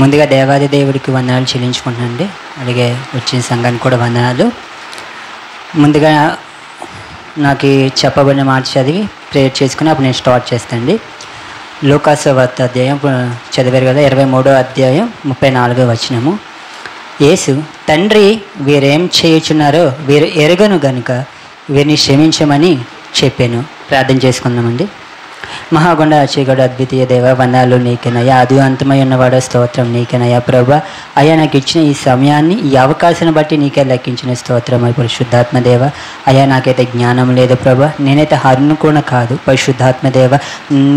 ముందుగా దేవాది దేవుడికి వందనాలు చెల్లించుకుంటున్నానండి. అలాగే వచ్చిన సంఘానికి కూడా వందనాలు. ముందుగా నాకు చెప్పబడిన మాట చదివి ప్రేయర్ చేసుకుని అప్పుడు నేను స్టార్ట్ చేస్తానండి. లూకాసు వార్త అధ్యాయం చదివారు కదా, 23వ అధ్యాయం 34వ వచనము. యేసు, తండ్రి వీరేం చేయుచున్నారో వీరు ఎరుగను గనుక వీరిని క్షమించమని చెప్పాను. ప్రార్థన చేసుకుందామండి. మహాగొండ అచేగడ అద్వితీయ దేవ, వందనాలు నీకేనయ్యా. అది అంతమై ఉన్నవాడో స్తోత్రం నీకేనయ్యా ప్రభా. అయ్యా నాకు ఇచ్చిన ఈ సమయాన్ని, ఈ అవకాశాన్ని బట్టి నీకే లెక్కించిన స్తోత్రం. అయ్యి పరిశుద్ధాత్మ దేవ, అయ్యా నాకైతే జ్ఞానం లేదు ప్రభా, నేనైతే హరును కూడా కాదు. పరిశుద్ధాత్మ దేవ,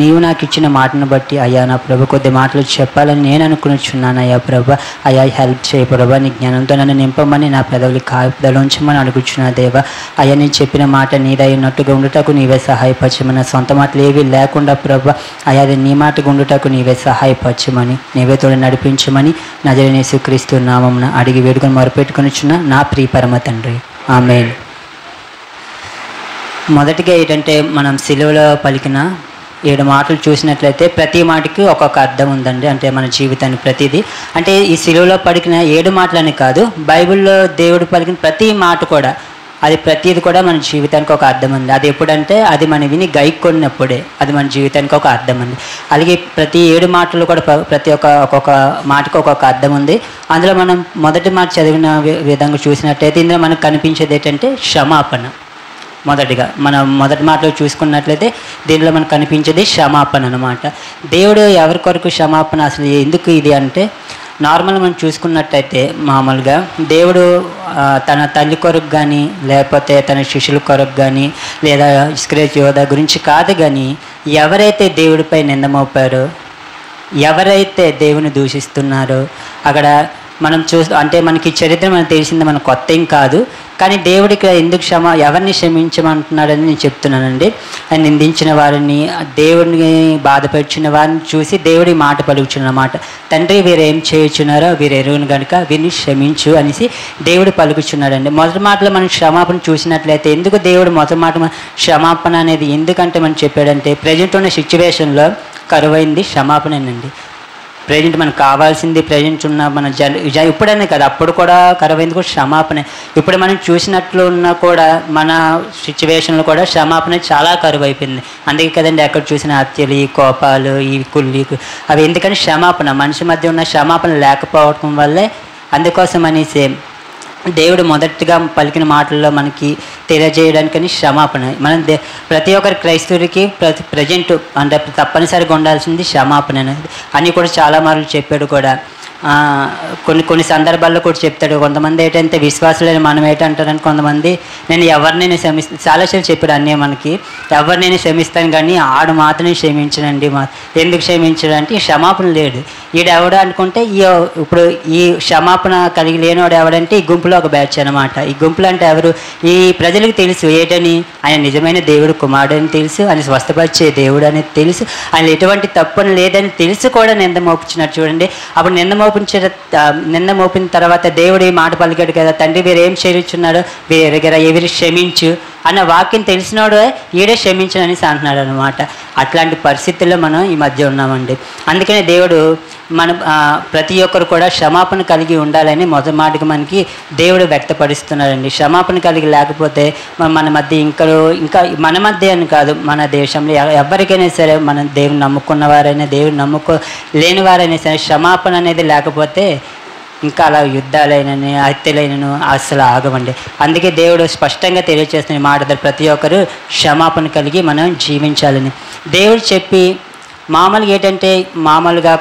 నీవు నాకు ఇచ్చిన మాటను బట్టి అయ్యా నా ప్రభు కొద్ది మాటలు చెప్పాలని నేను అనుకునిచున్నాను. అయ్యా ప్రభా, అయ్యా హెల్ప్ చేయ ప్రభా. నీ జ్ఞానంతో నన్ను నింపమని, నా పెదవులు కాపుదల ఉంచమని అడుగుచున్నా దేవ. అయ్యా నేను చెప్పిన మాట నీదై ఉన్నట్టుగా ఉండుటకు నీవే సహాయపరచమని, నా సొంత మాటలు ఏవి లేకుండా ప్రభా అయ్యా అది నీ మాట గుండుటకు నీవే సహాయపరచమని, నీవే తోడు నడిపించమని నజరేయుడైన యేసుక్రీస్తు నామమున అడిగి వేడుకొని మొరపెట్టుకొనిచున్న నా ప్రియ పరమ తండ్రి, ఆమేన్. మొదటిగా ఏంటంటే, మనం సిలువలో పలికిన 7 మాటలు చూసినట్లయితే ప్రతి మాటకి ఒక్కొక్క అర్థం ఉందండి. అంటే మన జీవితాన్ని ప్రతిదీ, అంటే ఈ సిలువలో పలికిన 7 మాటలని కాదు, బైబిల్లో దేవుడు పలికిన ప్రతి మాట కూడా, అది ప్రతిది కూడా మన జీవితానికి ఒక అర్థం ఉంది. అది ఎప్పుడంటే అది మనం విని గైకొన్నప్పుడే అది మన జీవితానికి ఒక అర్థం ఉంది. అలాగే ప్రతి 7 మాటలు కూడా ఒక్కొక్క మాటకు ఒక్కొక్క అర్థం ఉంది. అందులో మనం మొదటి మాట చదివిన విధంగా చూసినట్లయితే ఇందులో మనకు కనిపించేది ఏంటంటే క్షమాపణ. మొదటిగా మనం మొదటి మాటలో చూసుకున్నట్లయితే దీనిలో మనకు కనిపించేది క్షమాపణ అన్నమాట. దేవుడు ఎవరి కొరకు క్షమాపణ, అసలు ఎందుకు ఇది అంటే, నార్మల్గా మనం చూసుకున్నట్టయితే మామూలుగా దేవుడు తన తల్లి కొరకు కానీ, లేకపోతే తన శిష్యుల కొరకు కానీ, లేదా ఇస్కరియోతు యోధా గురించి కాదు కానీ, ఎవరైతే దేవుడిపై నింద మోపారో, ఎవరైతే దేవుని దూషిస్తున్నారో, అక్కడ మనం అంటే మనకి చరిత్ర మనకు తెలిసింది, మన కొత్త ఏం కాదు. కానీ దేవుడికి ఎందుకు ఎవరిని క్షమించమంటున్నాడని నేను చెప్తున్నానండి. ఆయన నిందించిన వారిని, దేవుడిని బాధపరిచిన వారిని చూసి దేవుడి మాట పలుకుచున్నమాట. తండ్రి వీరేం చేయుచున్నారో వీరు ఎరువును కనుక వీరిని క్షమించు అనేసి దేవుడు పలుకుచున్నాడండి. మొదటి మాటలో మనం క్షమాపణ చూసినట్లయితే, ఎందుకు దేవుడు మొదటి మాట క్షమాపణ అనేది ఎందుకంటే మనం చెప్పాడంటే, ప్రజెంట్ ఉన్న సిచ్యువేషన్లో కరువైంది క్షమాపణేనండి. ప్రజెంట్ మనకు కావాల్సింది, ప్రజెంట్ ఉన్న మన ఇప్పుడనే కదా, అప్పుడు కూడా కరువైంది కూడా క్షమాపణ. ఇప్పుడు మనం చూసినట్లు ఉన్నా కూడా మన సిచ్యువేషన్లో కూడా క్షమాపణ చాలా కరువు అయిపోయింది. అందుకే కదండి ఎక్కడ చూసిన హత్యలు, ఈ కోపాలు, ఈ కుళ్ళి, అవి ఎందుకని క్షమాపణ, మనిషి మధ్య ఉన్న క్షమాపణ లేకపోవడం వల్లే. అందుకోసం అనేసి దేవుడు మొదటిగా పలికిన మాటల్లో మనకి తెలియజేయడానికని క్షమాపణ. మనం ప్రతి ఒక్కరి క్రైస్తవుడికి ప్రజెంట్ అంటే తప్పనిసరిగా ఉండాల్సింది క్షమాపణ అనేది అని కూడా చాలా మార్లు చెప్పాడు కూడా. కొన్ని సందర్భాల్లో కూడా చెప్తాడు. కొంతమంది ఏంటంటే విశ్వాసులైన మనం ఏంటంటారని, కొంతమంది నేను ఎవరినైనా క్షమిస్తాను, చాలాసార్లు చెప్పాడు అన్నీ మనకి, ఎవరినైనా క్షమిస్తాను కానీ ఆడు మాత్రమే క్షమించడండి. ఎందుకు క్షమించడం అంటే క్షమాపణ లేడు ఈడు ఎవడు అనుకుంటే, ఇప్పుడు ఈ క్షమాపణ కలిగి లేనివాడు ఎవడంటే ఈ గుంపులో ఒక బ్యాచ్ అనమాట. ఈ గుంపులు అంటే ఎవరు, ఈ ప్రజలకు తెలుసు ఏంటని, ఆయన నిజమైన దేవుడు కుమారుడు అని తెలుసు, ఆయన స్వస్థపరిచే దేవుడు అనేది తెలుసు, ఆయన ఎటువంటి తప్పుని లేదని తెలుసు కూడా నింద మోపుచున్నాడు చూడండి. అప్పుడు నింద మోపిన తర్వాత దేవుడు ఈ మాట పలికాడు కదా, తండ్రి వీరు ఏం చేయుచున్నారో వీరు ఎరగరా, ఎవరు క్షమించు అన్న వాక్యం తెలిసినోడు ఈడే క్షమించను అనేసి అంటున్నాడు అనమాట. అట్లాంటి పరిస్థితుల్లో మనం ఈ మధ్య ఉన్నామండి. అందుకనే దేవుడు ప్రతి ఒక్కరు కూడా క్షమాపణ కలిగి ఉండాలని మొదటి మాటకి మనకి దేవుడు వ్యక్తపరుస్తున్నాడండి. క్షమాపణ కలిగి లేకపోతే మన మధ్య ఇంకా మన మధ్య అని కాదు, మన దేశంలో ఎవరికైనా సరే, మన దేవుని నమ్ముకున్న వారైనా దేవుని లేని వారైనా సరే, క్షమాపణ అనేది లేకపోతే ఇంకా అలా యుద్ధాలైనని హత్యలైనను అసలు ఆగవండి. అందుకే దేవుడు స్పష్టంగా తెలియజేస్తున్న మాట, ప్రతి ఒక్కరు క్షమాపణ కలిగి మనం జీవించాలని దేవుడు చెప్పి. మామూలుగా ఏంటంటే,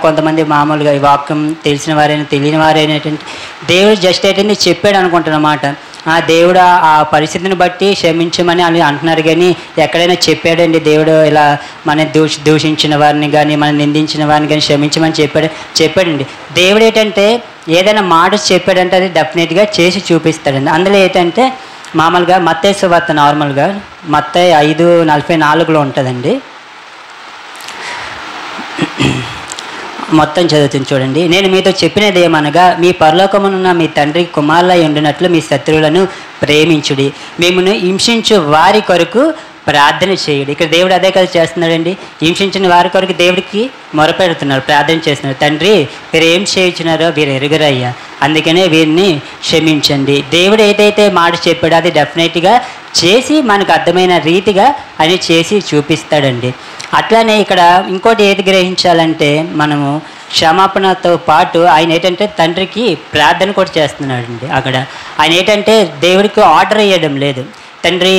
కొంతమంది మామూలుగా ఈ వాక్యం తెలిసిన వారైనా తెలియని వారైనా ఏంటంటే, దేవుడు జస్ట్ ఏంటంటే చెప్పాడు అనుకుంటున్నమాట. దేవుడు ఆ పరిస్థితిని బట్టి క్షమించమని అని అంటున్నారు కానీ ఎక్కడైనా చెప్పాడండి దేవుడు ఇలా మన దూషించిన వారిని కానీ, మనం నిందించిన వారిని కానీ క్షమించమని చెప్పాడండి. దేవుడు ఏంటంటే ఏదైనా మాట చెప్పాడంటే అది డెఫినెట్గా చేసి చూపిస్తాడండి. అందులో ఏంటంటే మామూలుగా మత్తయి సువార్త, నార్మల్గా మత్తయి 5:44 ఉంటుందండి. మొత్తం చదువుతుంది చూడండి. నేను మీతో చెప్పినది ఏమనగా, మీ పరలోకమునున్న మీ తండ్రి కుమారులై ఉండినట్లు మీ శత్రువులను ప్రేమించుడి, మిమ్మును హింసించు వారి కొరకు ప్రార్థన చేయడు. ఇక్కడ దేవుడు అదే కదా చేస్తున్నాడండి. హింసించిన వారి కొరకు దేవుడికి మొరపెడుతున్నారు, ప్రార్థన చేస్తున్నారు. తండ్రి వీరు ఏం చేయించున్నారో వీరు ఎరుగరయ్యా, అందుకనే వీరిని క్షమించండి. దేవుడు ఏదైతే మాట చెప్పాడో అది డెఫినెట్గా చేసి మనకు అర్థమైన రీతిగా అని చేసి చూపిస్తాడండి. అట్లానే ఇక్కడ ఇంకోటి ఏది గ్రహించాలంటే మనము క్షమాపణతో పాటు ఆయన ఏంటంటే తండ్రికి ప్రార్థన కూడా చేస్తున్నాడండి. అక్కడ ఆయన ఏంటంటే దేవుడికి ఆర్డర్ వేయడం లేదు. తండ్రి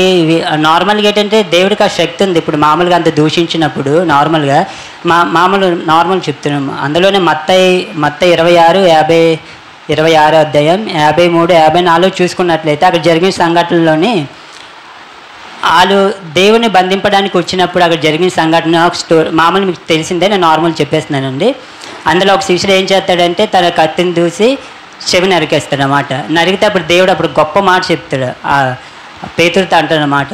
నార్మల్గా ఏంటంటే దేవుడికి ఆ శక్తి ఉంది. ఇప్పుడు మామూలుగా అంత దూషించినప్పుడు నార్మల్గా నార్మల్ చెప్తున్నాము. అందులోనే మత్తయి 26 అధ్యాయం 53, 54 చూసుకున్నట్లయితే అక్కడ జరిగిన సంఘటనలోని వాళ్ళు దేవుని బంధింపడానికి వచ్చినప్పుడు అక్కడ జరిగిన సంఘటన మామూలు మీకు తెలిసిందే, నేను నార్మల్ చెప్పేస్తున్నానండి. అందులో ఒక శిష్యుడు ఏం చేస్తాడంటే తన కత్తిని దూసి చెవి నరికేస్తాడు అన్నమాట. నరికితే అప్పుడు దేవుడు అప్పుడు గొప్ప మాట చెప్తాడు, ఆ పేతురుతో అంటాడనమాట,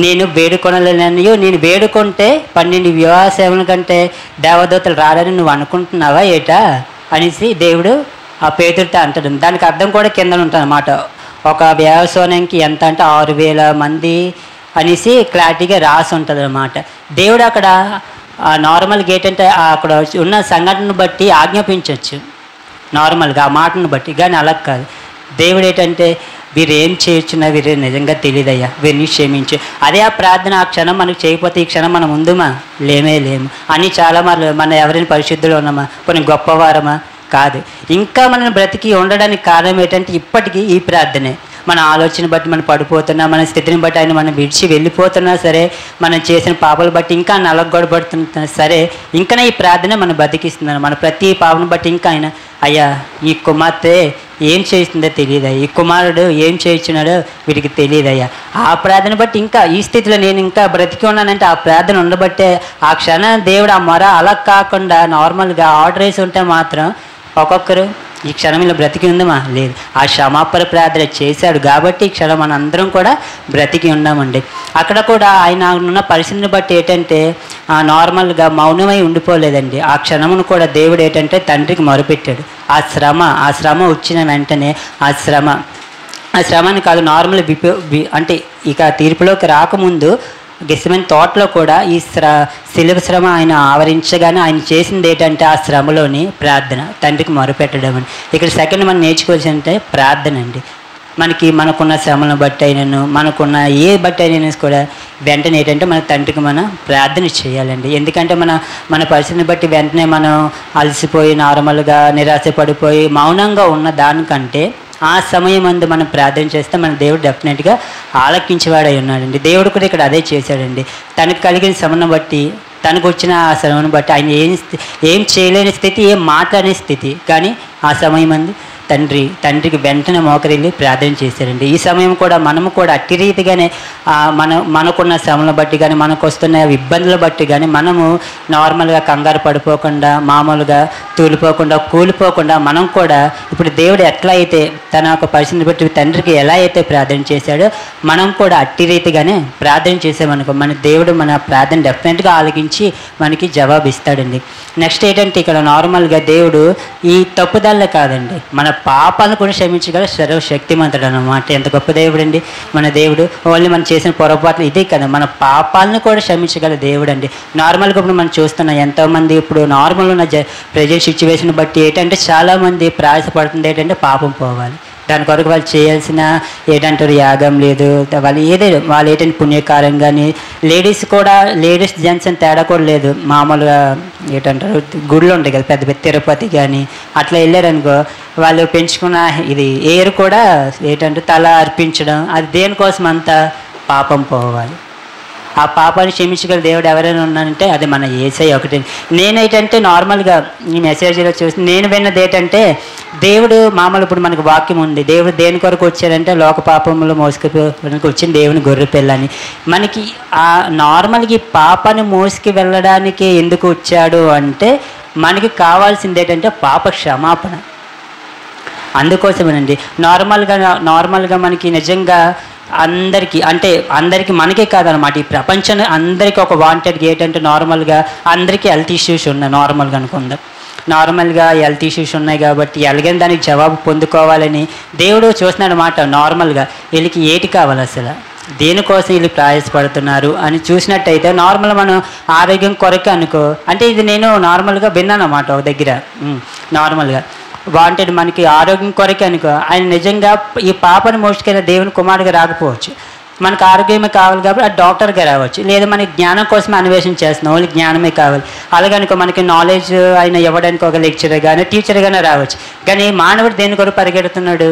నేను వేడుకొనలేననియో, నేను వేడుకుంటే 12 వివాహ సేవల కంటే దేవదూతలు రాడని నువ్వు అనుకుంటున్నావా ఏటా అనేసి దేవుడు ఆ పేతురుతో అంటాడు. దానికి అర్థం కూడా కింద ఉంటుంది అన్నమాట. ఒక వ్యవసాయానికి ఎంత అంటే 6,000 మంది అనేసి క్లారిటీగా రాసి ఉంటుంది అన్నమాట. దేవుడు అక్కడ నార్మల్గా ఏంటంటే అక్కడ ఉన్న సంఘటనను బట్టి ఆజ్ఞాపించవచ్చు నార్మల్గా ఆ మాటను బట్టి, కానీ అలా కాదు. దేవుడు ఏంటంటే వీరు ఏం చేయొచ్చున్నా వీరు నిజంగా తెలియదయ్యా, వీరిని క్షమించు. అదే ఆ ప్రార్థన ఆ క్షణం మనకు చేయకపోతే ఈ క్షణం మనం ఉందుమా, లేము అని చాలా మన ఎవరైనా పరిశుద్ధులు ఉన్నామా, కొన్ని గొప్పవారమా కాదు. ఇంకా మనం బ్రతికి ఉండడానికి కారణం ఏంటంటే ఇప్పటికీ ఈ ప్రార్థనే. మన ఆలోచన బట్టి మనం పడిపోతున్నా, మన స్థితిని బట్టి ఆయన మనం విడిచి వెళ్ళిపోతున్నా సరే, మనం చేసిన పాపాలు బట్టి ఇంకా నలగొడబడుతున్నా సరే, ఇంకా ఈ ప్రార్థన మనం బతికిస్తున్నాను. మన ప్రతి పాపను బట్టి ఇంకా ఆయన అయ్యా ఈ కుమార్తె ఏం చేస్తుందో తెలియదయ్యా, ఈ కుమారుడు ఏం చేయించున్నాడో వీడికి తెలియదయ్యా. ఆ ప్రార్థన బట్టి ఇంకా ఈ స్థితిలో నేను ఇంకా బ్రతికి ఉన్నానంటే ఆ ప్రార్థన ఉండబట్టే ఆ క్షణం దేవుడు ఆ మొర అలా కాకుండా నార్మల్గా ఆర్డర్ వేసి ఉంటే మాత్రం ఒక్కొక్కరు ఈ క్షణంలో బ్రతికి ఉందమా, లేదు. ఆ క్షమాపణ ప్రార్థన చేశాడు కాబట్టి ఈ క్షణం మన అందరం కూడా బ్రతికి ఉన్నామండి. అక్కడ కూడా ఆయన ఉన్న పరిస్థితిని బట్టి ఏంటంటే నార్మల్గా మౌనమై ఉండిపోలేదండి. ఆ క్షణమును కూడా దేవుడు ఏంటంటే తండ్రికి మొరపెట్టాడు. ఆ శ్రమ వచ్చిన వెంటనే ఆ శ్రమని కాదు, నార్మల్ అంటే ఇక తీర్పులోకి రాకముందు గెస్సెమనే తోటలో కూడా ఈ శిలువ శ్రమ ఆయన ఆవరించగానే ఆయన చేసింది ఏంటంటే ఆ శ్రమలోని ప్రార్థన, తండ్రికి మొరపెట్టడం అని. ఇక్కడ సెకండ్ మనం నేర్చుకోవాల్సి అంటే ప్రార్థన అండి. మనకున్న శ్రమలను బట్టి అయినను మనకున్న ఏ బట్టి అయినా కూడా వెంటనే ఏంటంటే మన తండ్రికి మనం ప్రార్థన చేయాలండి. ఎందుకంటే మన పరిస్థితిని బట్టి వెంటనే మనం అలసిపోయి నార్మల్గా నిరాశ పడిపోయి మౌనంగా ఉన్న దానికంటే ఆ సమయం అందు మనం ప్రార్థన చేస్తే మన దేవుడు డెఫినెట్గా ఆలకించేవాడై ఉన్నాడండి. దేవుడు కూడా ఇక్కడ అదే చేశాడండి. తనకు కలిగిన శ్రమను బట్టి, తనకు వచ్చిన ఆ శ్రమను బట్టి ఆయన ఏం చేయలేని స్థితి, ఏం మాట్లాడే స్థితి, కానీ ఆ సమయం అందు తండ్రికి వెంటనే మోకరిల్లి ప్రార్థన చేశారండి. ఈ సమయం కూడా మనము కూడా అట్టి రీతిగానే మనకున్న శ్రమలను బట్టి కానీ మనకు వస్తున్న ఇబ్బందుల బట్టి కానీ మనము నార్మల్గా కంగారు పడిపోకుండా, మామూలుగా తూలిపోకుండా, కూలిపోకుండా మనం కూడా ఇప్పుడు దేవుడు ఎట్లా అయితే తన ఒక పరిస్థితిని బట్టి తండ్రికి ఎలా అయితే ప్రార్థన చేశాడో మనం కూడా అట్టి రీతిగానే ప్రార్థన చేసామనుకో మన దేవుడు మన ప్రార్థన డెఫినెట్గా ఆలకించి మనకి జవాబు ఇస్తాడండి. నెక్స్ట్ ఏంటంటే ఇక్కడ నార్మల్గా దేవుడు ఈ తప్పుదల్ల కాదండి, మన పాపాలను కూడా క్షమించగల సర్వశక్తిమంతుడు అన్నమాట. ఎంత గొప్ప దేవుడు అండి మన దేవుడు. ఓన్లీ మనం చేసిన పొరపాట్లు ఇదే కదా, మన పాపాలను కూడా క్షమించగల దేవుడు అండి. నార్మల్గా ఇప్పుడు మనం చూస్తున్నాం ఎంతోమంది ఇప్పుడు నార్మల్ ఉన్న ప్రజెంట్ సిచ్యువేషన్ బట్టి ఏంటంటే చాలామంది ప్రయాసపడుతుంది ఏంటంటే పాపం పోవాలి, దాని కొరకు వాళ్ళు చేయాల్సిన ఏంటంటారు యాగం లేదు, వాళ్ళు ఏంటంటే పుణ్యకారం కానీ లేడీస్ జెంట్స్ అని తేడా కూడా లేదు. మామూలుగా ఏంటంటారు గుళ్ళు ఉంటాయి కదా పెద్ద పెద్ద తిరుపతి కానీ అట్లా వెళ్ళారనుకో వాళ్ళు పెంచుకున్న ఇది ఏరు కూడా ఏంటంటే తల అర్పించడం, అది దేనికోసం అంతా పాపం పోవాలి. ఆ పాపాన్ని క్షమించగల దేవుడు ఎవరైనా ఉన్నానంటే అది మన యేసయ్య ఒకటి. నేనేంటంటే నార్మల్గా ఈ మెసేజ్లో చూసి నేను విన్నది ఏంటంటే దేవుడు మామూలు ఇప్పుడు మనకు వాక్యం ఉంది, దేవుడు దేని కొరకు వచ్చాడంటే లోక పాపంలో మోసుకుపోవడానికి వచ్చిన దేవుని గొర్రె పిల్లని. మనకి ఆ నార్మల్గా ఈ పాపాన్ని మోసుకు వెళ్ళడానికి ఎందుకు వచ్చాడు అంటే మనకి కావాల్సింది ఏంటంటే పాప క్షమాపణ. అందుకోసమేనండి నార్మల్గా మనకి నిజంగా అందరికీ మనకే కాదనమాట, ఈ ప్రపంచం అందరికీ ఒక వాంటెడ్ ఏంటంటే నార్మల్గా అందరికీ హెల్త్ ఇష్యూస్ ఉన్నాయి. నార్మల్గా హెల్త్ ఇష్యూస్ ఉన్నాయి కాబట్టి ఎలాగైనా దానికి జవాబు పొందుకోవాలని దేవుడు చూస్తున్నాడు అన్నమాట. నార్మల్గా వీళ్ళకి ఏటి కావాలి అసలు దేనికోసం వీళ్ళు ప్రయాసపడుతున్నారు అని చూసినట్టయితే నార్మల్ మనం ఆరోగ్యం కొరకు అనుకో, అంటే ఇది నేను నార్మల్గా విన్నాను అన్నమాట ఒక దగ్గర. నార్మల్గా వాంటెడ్ మనకి ఆరోగ్యం కొరకే అనుకో, ఆయన నిజంగా ఈ పాపను మోసుకెళ్ళిన దేవుని కుమారుడిగా రాకపోవచ్చు, మనకు ఆరోగ్యమే కావాలి కాబట్టి ఆ డాక్టర్గా రావచ్చు, లేదా మనకి జ్ఞానం కోసమే అన్వేషణ చేస్తున్నాం, ఓన్లీ జ్ఞానమే కావాలి. అలాగనుకో మనకి నాలెడ్జ్ ఆయన ఇవ్వడానికి ఒక లెక్చరర్ కానీ టీచర్ గానే రావచ్చు. కానీ మానవుడు దేని కొరకు పరిగెడుతున్నాడు?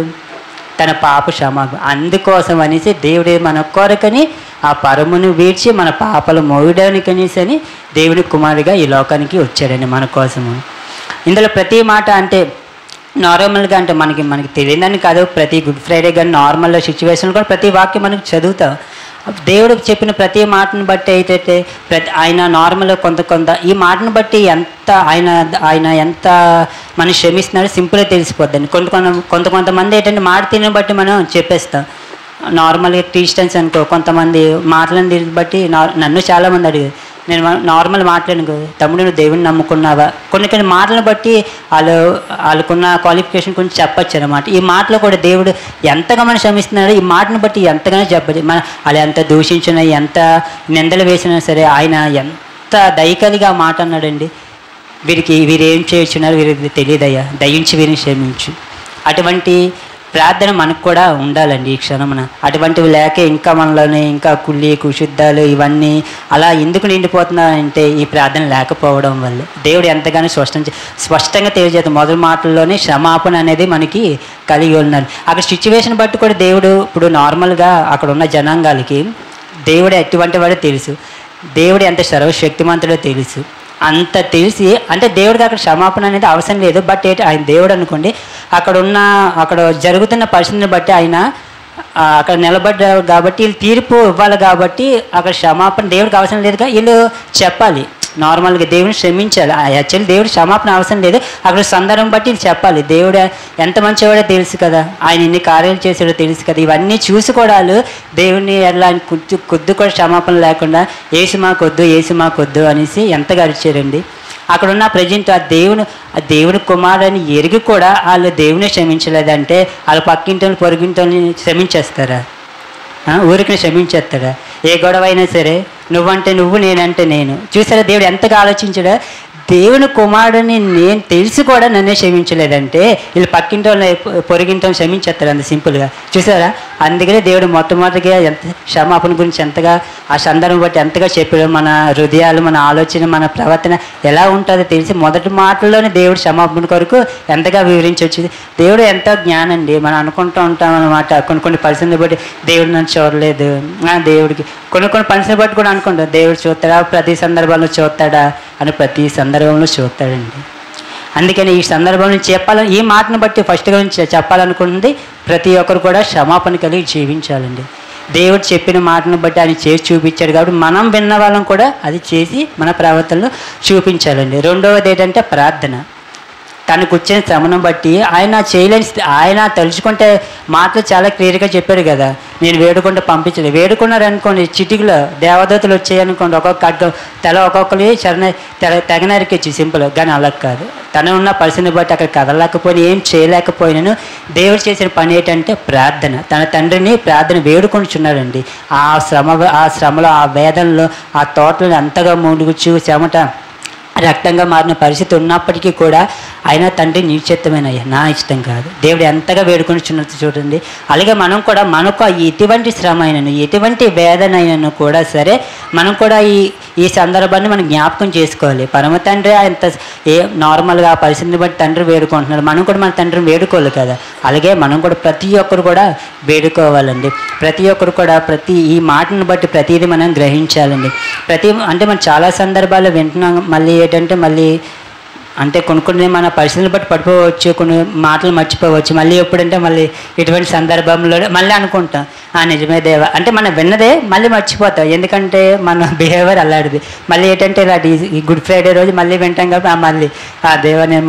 తన పాప క్షమాపణ. అందుకోసం అనేసి దేవుడే మన కొరకని ఆ పరమును వీడ్చి మన పాపలు మోయడానికి అనేసి అని దేవుని కుమారుడిగా ఈ లోకానికి వచ్చాడండి మన కోసము. ఇందులో ప్రతి మాట అంటే నార్మల్గా అంటే మనకి తెలియదని కాదు, ప్రతి గుడ్ ఫ్రైడే కానీ నార్మల్ సిచ్యువేషన్ కూడా ప్రతి వాక్యం మనకి చదువుతాం. దేవుడికి చెప్పిన ప్రతి మాటను బట్టి అయితే ఆయన నార్మల్ కొంత ఈ మాటను బట్టి ఎంత ఆయన ఎంత మనం క్షమిస్తున్నాడో సింపుల్గా తెలిసిపోద్దండి. కొంతమంది ఏంటంటే మాట తిని బట్టి మనం చెప్పేస్తాం. నార్మల్గా క్రిస్టియన్స్ అనుకో, కొంతమంది మాటలను బట్టి నన్ను చాలామంది అడిగారు, నేను నార్మల్ మాట్లాడను, తమ్ముడు నువ్వు దేవుని నమ్ముకున్నావా, కొన్ని మాటలను బట్టి వాళ్ళకున్న క్వాలిఫికేషన్ గురించి చెప్పచ్చు అనమాట. ఈ మాటలో కూడా దేవుడు ఎంతగా మనం క్షమిస్తున్నాడో ఈ మాటను బట్టి ఎంతగానో చెప్పచ్చు. వాళ్ళు ఎంత దూషించినా ఎంత నిందలు వేసినా సరే ఆయన ఎంత దయకలిగా మాట అన్నాడండి, వీరేం చేయుచున్నారు వీరికి తెలియదయ్యా, దయించి వీరిని క్షమించు. అటువంటి ప్రార్థన మనకు కూడా ఉండాలండి ఈ క్షణమున. అటువంటివి లేక ఇంకా మనలోనే ఇంకా కుళ్ళి కుశుద్ధాలు ఇవన్నీ అలా ఎందుకు నిండిపోతున్నాయంటే ఈ ప్రార్థన లేకపోవడం వల్ల. దేవుడు ఎంతగానో స్పష్టంగా తెలియజేస్తాడు. మొదటి మాటల్లోనే క్షమాపణ అనేది మనకి కలిగి ఉన్నాడు. అక్కడ సిచ్యువేషన్ బట్టి కూడా దేవుడు ఇప్పుడు నార్మల్గా అక్కడ ఉన్న జనాంగాలకి దేవుడు ఎటువంటి వాడో తెలుసు, దేవుడు ఎంత సర్వశక్తిమంతుడో తెలుసు. అంత తెలిసి అంటే దేవుడికి అక్కడ క్షమాపణ అనేది అవసరం లేదు. బట్ ఆయన దేవుడు అనుకోండి, అక్కడ జరుగుతున్న పరిస్థితిని బట్టి ఆయన అక్కడ నిలబడ్డారు కాబట్టి వీళ్ళు తీర్పు ఇవ్వాలి కాబట్టి అక్కడ క్షమాపణ దేవుడికి అవసరం లేదుగా, వీళ్ళు చెప్పాలి నార్మల్గా దేవుని క్షమించాలి. యాక్చువల్లీ దేవుడు క్షమాపణ అవసరం లేదు, అక్కడ సందర్భం బట్టి చెప్పాలి. దేవుడు ఎంత మంచివాడో తెలుసు కదా, ఆయన ఎన్ని కార్యాలు చేసాడో తెలుసు కదా. ఇవన్నీ చూసుకోవడాలు దేవుడిని ఎలా కొద్ది కూడా క్షమాపణ లేకుండా ఏసు మాకొద్దు అనేసి ఎంతగా అరిచారండి. అక్కడ ఉన్న ప్రజెంట్ ఆ దేవుని కుమారుని ఎరిగి కూడా వాళ్ళు దేవుని క్షమించలేదంటే వాళ్ళు పక్కింటిని పొరుగింటిని క్షమించేస్తారా? ఊరికి క్షమించేస్తాడా? ఏ గొడవ అయినా సరే నువ్వంటే నువ్వు నేనంటే నేను. చూసారా దేవుడు ఎంతగా ఆలోచించాడా? దేవుని కుమారుడిని నేను తెలిసి కూడా నన్నే క్షమించలేదంటే వీళ్ళు పక్కింటి పొరుగింటి క్షమించేస్తారు అంత సింపుల్గా. చూసారా? అందుకనే దేవుడు మొట్టమొదటిగా ఎంత క్షమాపణ గురించి ఎంతగా ఆ సందర్భం బట్టి ఎంతగా చెప్పాడు. మన హృదయాలు, మన ఆలోచన, మన ప్రవర్తన ఎలా ఉంటుందో తెలిసి మొదటి మాటల్లోనే దేవుడు క్షమాపణ కొరకు ఎంతగా వివరించవచ్చు. దేవుడు ఎంతో జ్ఞానండి. మనం అనుకుంటూ ఉంటాం అన్నమాట, కొన్ని పరిస్థితులు బట్టి దేవుడు నన్ను చూడలేదు, దేవుడికి కొన్ని పరిస్థితులు బట్టి కూడా అనుకుంటాం దేవుడు చూస్తాడా, ప్రతి సందర్భంలో చూస్తాడా అని. ప్రతి సందర్భంలో చూస్తాడండి. అందుకని ఈ సందర్భంలో ఈ మాటను బట్టి ఫస్ట్గా చెప్పాలనుకుంటుంది ప్రతి ఒక్కరు కూడా క్షమాపణ కలిగి జీవించాలండి. దేవుడు చెప్పిన మాటను బట్టి ఆయన చేసి చూపించాడు కాబట్టి మనం విన్న వాళ్ళం కూడా అది చేసి మన ప్రవర్తనలో చూపించాలండి. రెండవది ఏంటంటే ప్రార్థన. తనకు వచ్చిన శ్రమను బట్టి ఆయన తలుచుకుంటే మాటలు చాలా క్లియర్గా చెప్పాడు కదా, నేను వేడుకుంటే పంపించలేదు. వేడుకున్నారు అనుకోండి, చిటికలో దేవదూతలు వచ్చాయనుకోండి, ఒక్కొక్కరి తెగ నరికొచ్చి సింపుల్. కానీ అలా కాదు, తన ఉన్న పరిస్థితిని బట్టి అక్కడ కదలలేకపోయినా ఏం చేయలేకపోయినాను దేవుడు చేసిన పని ఏంటంటే ప్రార్థన. తన తండ్రిని ప్రార్థన వేడుకొనిచున్నాడండి. ఆ శ్రమలో, ఆ వేదనలో, ఆ తోటలను అంతగా మూడుగుచ్చు చెమట రక్తంగా మారిన పరిస్థితి ఉన్నప్పటికీ కూడా ఆయన తండ్రి నీ చిత్తమేనయ్యా, నా ఇష్టం కాదు. దేవుడు ఎంతగా వేడుకొనిచున్నట్టు చూడండి. అలాగే మనం కూడా మనకు ఎటువంటి శ్రమ అయినను, ఎటువంటి వేదన అయినను కూడా సరే మనం కూడా ఈ సందర్భాన్ని మనం జ్ఞాపకం చేసుకోవాలి. పరమ తండ్రి నార్మల్గా ఆ పరిస్థితిని బట్టి తండ్రి వేడుకుంటున్నాడు, మనం కూడా మన తండ్రిని వేడుకోవాలి కదా. అలాగే మనం కూడా ప్రతి ఒక్కరు కూడా వేడుకోవాలండి. ప్రతి ఒక్కరు కూడా ఈ మాటను బట్టి ప్రతిదీ మనం గ్రహించాలండి. అంటే మనం చాలా సందర్భాల్లో వింటున్నాం, మళ్ళీ కొన్ని మన పరిస్థితులను బట్టి పడిపోవచ్చు, కొన్ని మాటలు మర్చిపోవచ్చు. మళ్ళీ ఎప్పుడంటే మళ్ళీ ఇటువంటి సందర్భంలో మళ్ళీ అనుకుంటాం నిజమే దేవా అంటే మనం విన్నదే మళ్ళీ మర్చిపోతాం. ఎందుకంటే మన బిహేవియర్ అలాంటిది. మళ్ళీ ఏంటంటే ఇలాంటి ఈ గుడ్ ఫ్రైడే రోజు మళ్ళీ వింటాం కాబట్టి మళ్ళీ దేవా నేను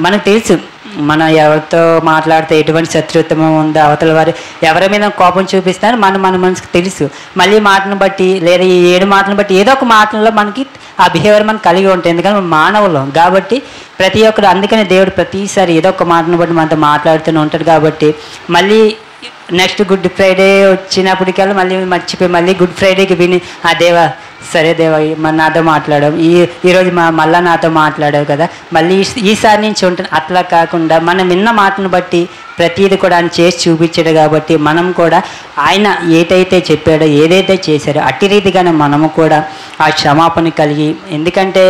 మనకు తెలుసు మనం ఎవరితో మాట్లాడితే ఎటువంటి శత్రుత్వం ఉందో, అవతల వారు ఎవరి మీద కోపం చూపిస్తారో మన మనసుకు తెలుసు. మళ్ళీ మాటను బట్టి లేదా ఈ 7 మాటలను బట్టి ఏదో ఒక మాటల్లో మనకి ఆ బిహేవియర్ మనకు కలిగి ఉంటుంది. ఎందుకంటే మానవులం కాబట్టి ప్రతి ఒక్కరు, అందుకనే దేవుడు ప్రతిసారి ఏదో ఒక మాటను బట్టి మనతో మాట్లాడుతూనే ఉంటాడు. కాబట్టి మళ్ళీ నెక్స్ట్ గుడ్ ఫ్రైడే వచ్చినప్పటికల్లా మళ్ళీ మర్చిపోయి మళ్ళీ గుడ్ ఫ్రైడేకి విని ఆ దేవా సరే దేవా మరి నాతో మాట్లాడావు ఈరోజు మళ్ళీ నాతో మాట్లాడావు కదా మళ్ళీ ఈసారి నుంచి ఉంటుంది. అట్లా కాకుండా మనం విన్న మాటను బట్టి ప్రతిదీ కూడా ఆయన చేసి చూపించాడు కాబట్టి మనం కూడా ఆయన ఏదైతే చెప్పాడో ఏదైతే చేశాడో అట్టి రీతిగానే మనము కూడా ఆ క్షమాపణ కలిగి, ఎందుకంటే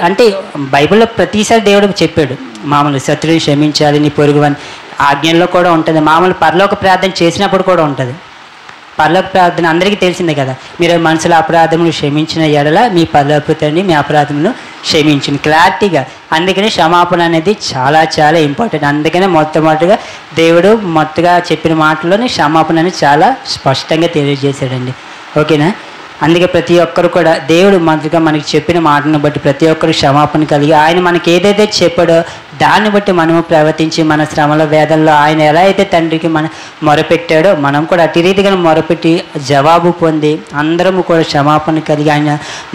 అంటే బైబిల్లో ప్రతిసారి దేవుడు చెప్పాడు మామూలు శత్రువుని క్షమించాలి నీ పొరుగువని ఆజ్ఞల్లో కూడా ఉంటుంది. మామూలు పరలోక ప్రార్థన చేసినప్పుడు కూడా ఉంటుంది. పరలోక ప్రార్థన అందరికీ తెలిసిందే కదా, మీరు మనసులో అపరాధములు క్షమించిన ఎడల మీ పరలోక తండ్రి మీ అపరాధములు క్షమించింది క్లారిటీగా. అందుకని క్షమాపణ అనేది చాలా చాలా ఇంపార్టెంట్. అందుకనే మొట్టమొదటిగా దేవుడు మొత్తగా చెప్పిన మాటలోనే క్షమాపణ అనేది చాలా స్పష్టంగా తెలియజేశాడండి. ఓకేనా? అందుకే ప్రతి ఒక్కరు కూడా దేవుడు మొదటిగా మనకి చెప్పిన మాటను బట్టి ప్రతి ఒక్కరు క్షమాపణ కలిగి ఆయన మనకి ఏదైతే చెప్పాడో దాన్ని బట్టి మనము ప్రవర్తించి మన శ్రమల వేదనలో ఆయన ఎలా అయితే తండ్రికి మనం మొరపెట్టాడో మనం కూడా అటు రీతిగా మొరపెట్టి జవాబు పొంది అందరము కూడా క్షమాపణ కలిగి ఆయన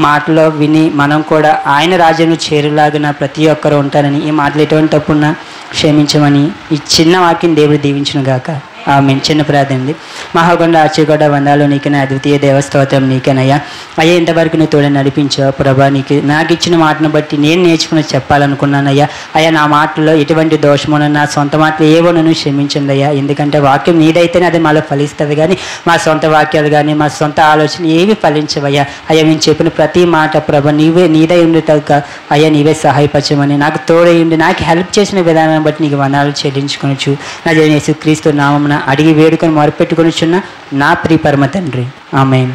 మాటలో విని మనం కూడా ఆయన రాజ్యంలో చేరులాగిన ప్రతి ఒక్కరు ఉంటారని ఈ మాటలు ఎటువంటి తప్పున్నా క్షమించమని ఈ చిన్న వాక్యం దేవుడు దీవించును గాక. ఆమె చిన్న ప్రార్థన అండి. మహాగొండ ఆర్చిగొండ వందాలు నీకనే అద్వితీయ దేవస్తోత్రం నీకేనయ్యా. అయ్యా ఇంతవరకు నువ్వు తోడని నడిపించావు ప్రభా. నాకు ఇచ్చిన మాటను బట్టి నేను నేర్చుకుని చెప్పాలనుకున్నానయ్యా. అయ్యా నా మాటల్లో ఎటువంటి దోషమున నా సొంత మాటలు ఏవో నన్ను క్షమించండి అయ్యా. ఎందుకంటే వాక్యం నీదైతేనే అది మళ్ళీ ఫలిస్తుంది, కానీ మా సొంత వాక్యాలు కానీ మా సొంత ఆలోచన ఏవి ఫలించవయ్యా. అయ్యా మేము చెప్పిన ప్రతి మాట ప్రభా నీదే ఉండి తగ్గ అయ్యా నీవే సహాయపరచమని నాకు తోడై ఉండి నాకు హెల్ప్ చేసిన విధానాన్ని బట్టి నీకు వందనాలు చెల్లించుకొనొచ్చు. నా యేసుక్రీస్తు నామమున అడిగి వేడుకొని మొరపెట్టుకొనిచున్న నా ప్రియ పరమ తండ్రి. ఆమేన్.